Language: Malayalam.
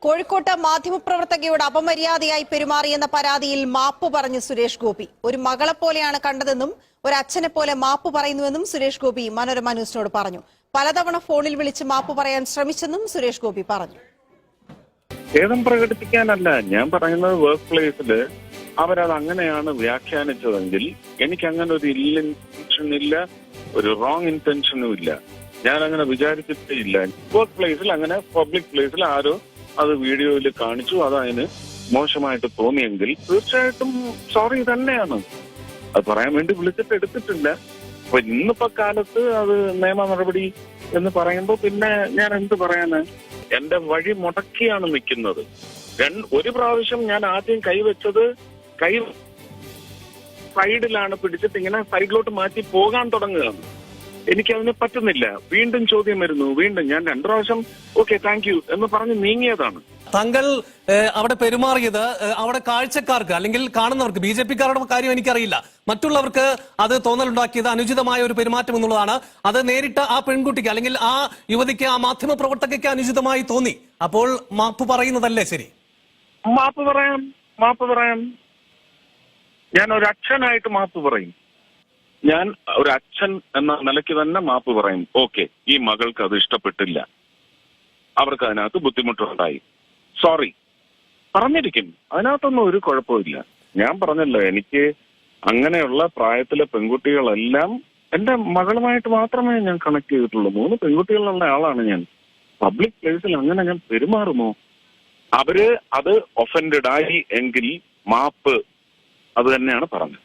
കോഴിക്കോട്ട് മാധ്യമപ്രവർത്തകയോട് അപമര്യാദയായി പെരുമാറിയെന്ന പരാതിയിൽ മാപ്പ് പറഞ്ഞു സുരേഷ് ഗോപി. ഒരു മകളെപ്പോലെയാണ് കണ്ടതെന്നും ഒരു അച്ഛനെ പോലെ മാപ്പ് പറയുന്നുവെന്നും സുരേഷ് ഗോപി മനോരമ ന്യൂസിനോട് പറഞ്ഞു. പലതവണ ഫോണിൽ വിളിച്ച് മാപ്പ് പറയാൻ ശ്രമിച്ചെന്നും സുരേഷ് ഗോപി പറഞ്ഞു. ഖേദം പ്രകടിപ്പിക്കാനല്ല ഞാൻ പറയുന്നത്. വർക്ക് പ്ലേസില് അവരത് അങ്ങനെയാണ് വ്യാഖ്യാനിച്ചതെങ്കിൽ എനിക്ക് അങ്ങനെ ഒരു ഇന്റൻഷൻ ഇല്ല, ഒരു റോങ് ഇന്റൻഷനും ഇല്ല. ഞാൻ അങ്ങനെ വിചാരിച്ചിട്ടേ ഇല്ല. വർക്ക് പ്ലേസിൽ അങ്ങനെ പബ്ലിക് പ്ലേസിൽ ആരോ അത് വീഡിയോയിൽ കാണിച്ചു, അതതിന് മോശമായിട്ട് തോന്നിയെങ്കിൽ തീർച്ചയായിട്ടും സോറി തന്നെയാണ്. അത് പറയാൻ വേണ്ടി വിളിച്ചിട്ട് എടുത്തിട്ടില്ല. അപ്പൊ ഇന്നിപ്പോ കാലത്ത് അത് നിയമ നടപടി എന്ന് പറയുമ്പോ പിന്നെ ഞാൻ എന്ത് പറയാന്? എന്റെ വഴി മുടക്കിയാണ് നിൽക്കുന്നത്. ഒരു പ്രാവശ്യം ഞാൻ ആദ്യം കൈവച്ചത് സൈഡിലാണ് പിടിച്ചിട്ട് ഇങ്ങനെ സൈഡിലോട്ട് മാറ്റി പോകാൻ തുടങ്ങുകയാണ്. എനിക്കതിന് പറ്റുന്നില്ല. വീണ്ടും ചോദ്യം വരുന്നു. വീണ്ടും ഞാൻ 2 പ്രാവശ്യം ഓക്കെ താങ്ക് യു എന്ന് പറഞ്ഞ് നീങ്ങിയതാണ്. താങ്കൾ അവിടെ പെരുമാറിയത് അവിടെ കാഴ്ചക്കാർക്ക് അല്ലെങ്കിൽ കാണുന്നവർക്ക്, ബി ജെ പിക്കാരുടെ കാര്യം എനിക്കറിയില്ല, മറ്റുള്ളവർക്ക് അത് തോന്നലുണ്ടാക്കിയത് അനുചിതമായ ഒരു പെരുമാറ്റം എന്നുള്ളതാണ്. അത് നേരിട്ട് ആ പെൺകുട്ടിക്ക് അല്ലെങ്കിൽ ആ യുവതിക്ക്, ആ മാധ്യമ പ്രവർത്തകയ്ക്ക് അനുചിതമായി തോന്നി. അപ്പോൾ മാപ്പ് പറയുന്നതല്ലേ ശരി? മാപ്പ് പറയാം. ഞാൻ ഒരു അച്ഛനായിട്ട് മാപ്പ് പറയും. ഞാൻ ഒരു അച്ഛൻ എന്ന നിലയ്ക്ക് തന്നെ മാപ്പ് പറയും. ഓക്കെ, ഈ മകൾക്ക് അത് ഇഷ്ടപ്പെട്ടില്ല, അവർക്ക് അതിനകത്ത് ബുദ്ധിമുട്ടുണ്ടായി, സോറി പറഞ്ഞിരിക്കും. അതിനകത്തൊന്നും ഒരു കുഴപ്പമില്ല. ഞാൻ പറഞ്ഞല്ലോ, എനിക്ക് അങ്ങനെയുള്ള പ്രായത്തിലെ പെൺകുട്ടികളെല്ലാം എന്റെ മകളുമായിട്ട് മാത്രമേ ഞാൻ കണക്ട് ചെയ്തിട്ടുള്ളൂ. 3 പെൺകുട്ടികളുള്ള ആളാണ് ഞാൻ. പബ്ലിക് പ്ലേസിൽ അങ്ങനെ ഞാൻ പെരുമാറുമോ? അവര് അത് ഒഫൻഡഡ് ആയി എങ്കിൽ മാപ്പ് അത് തന്നെയാണ് പറഞ്ഞത്.